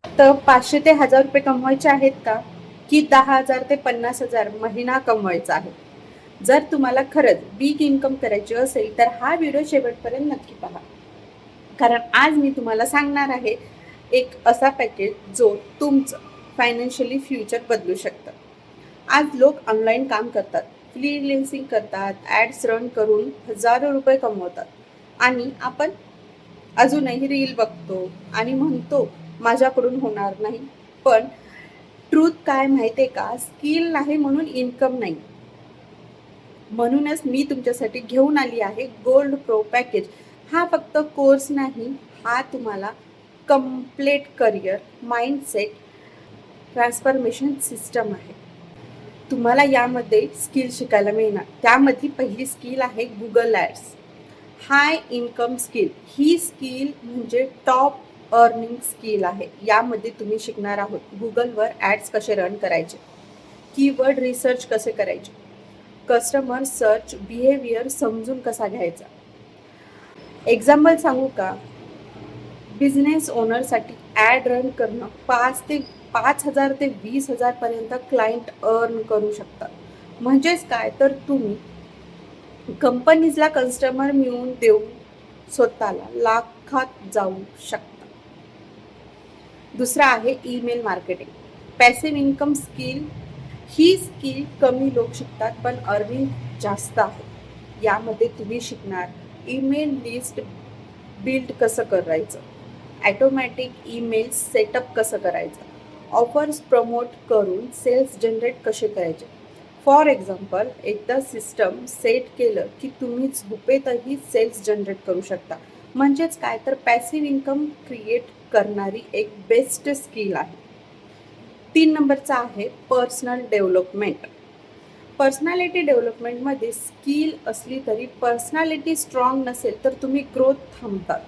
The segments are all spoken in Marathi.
तर 500 ते 1000 रुपये कमवायचे आहेत का? की 10,000 ते 50,000 महिना कमवायचा आहे? जर तुम्हाला खरंच बिग इन्कम करायची असेल, तर हा व्हिडिओ शेवटपर्यंत नक्की पहा. कारण आज मी तुम्हाला सांगणार आहे, एक असा पॅकेज जो तुमचं फायनान्शियली फ्युचर बदलू शकतं. आज लोक ऑनलाईन काम करतात, फ्रीलान्सिंग करतात, ॲड्स रन करून हजारो रुपये कमवतात आणि आपण अजूनही रील बघतो आणि म्हणतो माझ्याकडून होणार नाही. पण ट्रूथ काय माहिती आहे का? स्किल नाही म्हणून इन्कम नाही. म्हणूनच मी तुमच्यासाठी घेऊन आली आहे गोल्ड प्रो पॅकेज. हा फक्त कोर्स नाही, हा तुम्हाला complete career mindset transformation system आहे. तुम्हाला यामध्ये स्किल शिकायला मिळणार. त्यामध्ये पहिली स्किल आहे गुगल ॲड्स. हाय इन्कम स्किल. ही स्किल म्हणजे टॉप अर्निंग स्किल आहे. यामध्ये तुम्ही शिकणार आहोत गुगलवर ॲड्स कसे रन करायचे, कीवर्ड रिसर्च कसे करायचे, कस्टमर सर्च बिहेवियर समजून कसा घ्यायचा. एक्झाम्पल सांगू का? बिझनेस ओनरसाठी ॲड रन करणं 5,000 ते 20,000 पर्यंत क्लायंट अर्न करू शकतात. म्हणजेच काय, तर तुम्ही कंपनीजला कस्टमर मिळवून देऊन स्वतःला लाखात जाऊ शकता. दुसरा आहे email marketing. Passive income skill. ही स्किल कमी लोक शिकतात पण अर्निंग जास्त आहे. यामध्ये तुम्ही शिकणार ईमेल लिस्ट बिल्ड कसं करायचं, ॲटोमॅटिक ईमेल सेटअप कसं करायचं, ऑफर्स प्रमोट करून सेल्स जनरेट कसे करायचे. फॉर एक्झाम्पल, एकदा सिस्टम सेट केलं की तुम्ही झोपेतही सेल्स जनरेट करू शकता. म्हणजेच काय, तर पॅसिव्ह इन्कम क्रिएट करणारी एक बेस्ट स्किल आहे. 3 नंबरचा आहे पर्सनल डेव्हलपमेंट. पर्सनॅलिटी डेव्हलपमेंटमध्ये स्किल असली तरी पर्सनॅलिटी स्ट्रॉंग नसेल तर तुम्ही ग्रोथ थांबतात.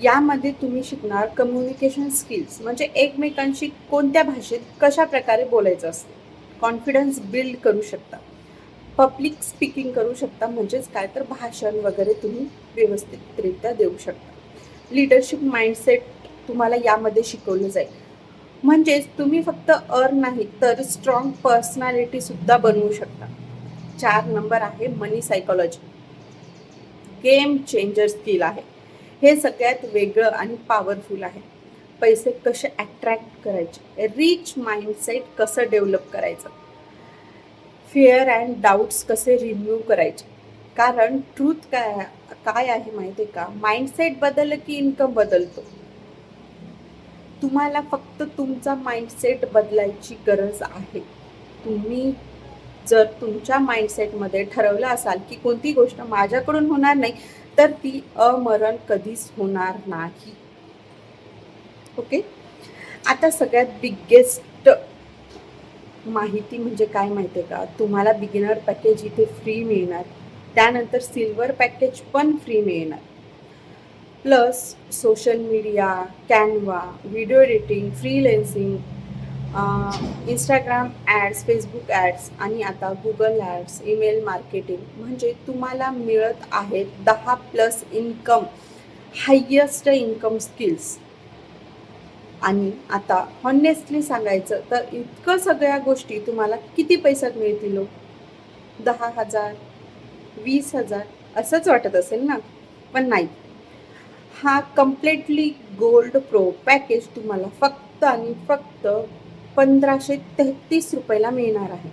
यामध्ये तुम्ही शिकणार कम्युनिकेशन स्किल्स, म्हणजे एकमेकांशी कोणत्या भाषेत कशा प्रकारे बोलायचं असतं, कॉन्फिडन्स बिल्ड करू शकता, पब्लिक स्पीकिंग करू शकता. म्हणजेच काय, तर भाषण वगैरे तुम्ही व्यवस्थितरित्या देऊ शकता. लीडरशिप माइंडसेट तुम्हाला यामध्ये शिकवलं जाईल. म्हणजेच तुम्ही फक्त अर्न नाही तर स्ट्रॉंग पर्सनॅलिटीसुद्धा बनवू शकता. 4 नंबर आहे मनी सायकॉलॉजी. गेम चेंजर स्किल आहे. हे सगळ्यात वेगळं आणि पॉवरफुल आहे. पैसे कसे अट्रॅक्ट करायचे, रिच माइंडसेट कसं डेव्हलप करायचं, फिअर अँड डाऊट्स कसे रिम्यूव्ह करायचे. कारण ट्रूथ काय काय आहे माहिती आहे का? माइंडसेट बदललं की इन्कम बदलतो. तुम्हाला फक्त तुमचा माइंडसेट बदलायची गरज आहे. तुम्ही जर तुमच्या माइंडसेटमध्ये ठरवलं असाल की कोणती गोष्ट माझ्याकडून होणार नाही, तर ती अमरण कधीच होणार नाही. ओके. आता सगळ्यात बिगेस्ट माहिती म्हणजे काय माहिती आहे का? तुम्हाला बिगिनर पॅकेज इथे फ्री मिळणार. त्यानंतर सिल्वर पॅकेज पण फ्री मिळणार. Plus social media, Canva, video editing, freelancing, Instagram ads, Facebook ads आणि आता गुगल ॲड्स, ईमेल मार्केटिंग. म्हणजे तुम्हाला मिळत आहेत 10+ इन्कम, हायेस्ट इन्कम स्किल्स. आणि आता हॉनेस्टली सांगायचं तर इतकं सगळ्या गोष्टी तुम्हाला किती पैशात मिळतील? 10,000, 20,000 असंच वाटत असेल ना? पण नाही. हा कम्प्लिटली गोल्ड प्रो पॅकेज तुम्हाला फक्त आणि फक्त 1,533 रुपयाला मिळणार आहे.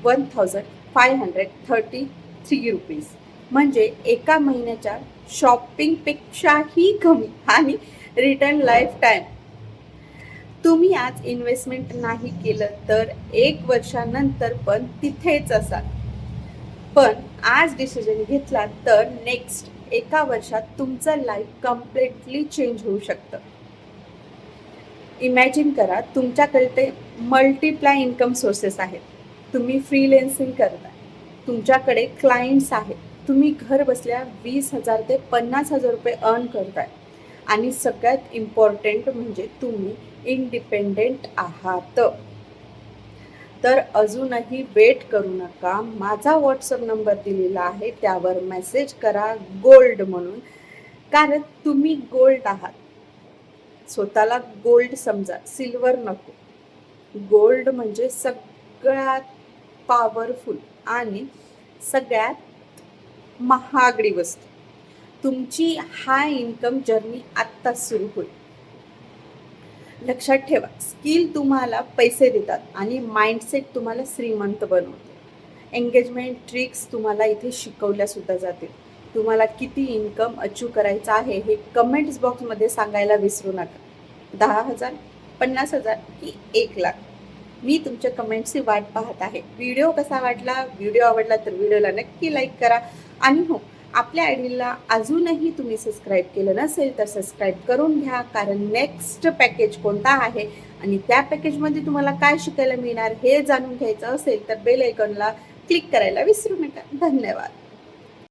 1,533 रुपीज. म्हणजे एका महिन्याच्या शॉपिंगपेक्षाही कमी आणि रिटर्न लाईफ टाईम. तुम्ही आज इन्व्हेस्टमेंट नाही केलं तर 1 वर्षानंतर पण तिथेच असाल. पण आज डिसिजन घेतला तर नेक्स्ट एका वर्षात तुमचं लाईफ कम्प्लिटली चेंज होऊ शकतं. इमॅजिन करा, तुमच्याकडे ते मल्टिप्लाय इन्कम सोर्सेस आहेत. तुम्ही फ्रीलान्सिंग करताय, तुमच्याकडे क्लायंट्स आहेत, तुम्ही घर बसल्या 20,000 ते 50,000 रुपये अर्न करताय आणि सगळ्यात इम्पॉर्टंट म्हणजे तुम्ही इंडिपेंडेंट आहात. तर अजूनही वेट करू नका. माझा व्हॉट्सअप नंबर दिलेला आहे, त्यावर मेसेज करा गोल्ड म्हणून. कारण तुम्ही गोल्ड आहात. स्वतःला गोल्ड समजा, सिल्वर नको. गोल्ड म्हणजे सगळ्यात पॉवरफुल आणि सगळ्यात महागडी वस्तू. तुमची हाय इन्कम जर्नी आत्ताच सुरू होईल. लक्षात ठेवा, स्किल तुम्हाला पैसे देतात आणि माइंडसेट तुम्हाला श्रीमंत बनवतो. एंगेजमेंट ट्रिक्स तुम्हाला इथे शिकवल्या सुद्धा जातील. तुम्हाला किती इन्कम अचीव करायचं आहे हे कमेंट्स बॉक्समध्ये सांगायला विसरू नका. 10,000, 50,000 की 1,00,000. मी तुमच्या कमेंट्सची वाट पाहत आहे. व्हिडिओ कसा वाटला? व्हिडिओ आवडला तर व्हिडिओला नक्की लाईक करा. आणि हो, आपल्या आयडीला अजूनही तुम्ही सबस्क्राईब केलं नसेल तर सबस्क्राईब करून घ्या, कारण नेक्स्ट पॅकेज कोणता आहे आणि त्या पॅकेजमध्ये तुम्हाला काय शिकायला मिळणार हे जाणून घ्यायचं असेल तर बेल आयकॉनला क्लिक करायला विसरू नका. धन्यवाद.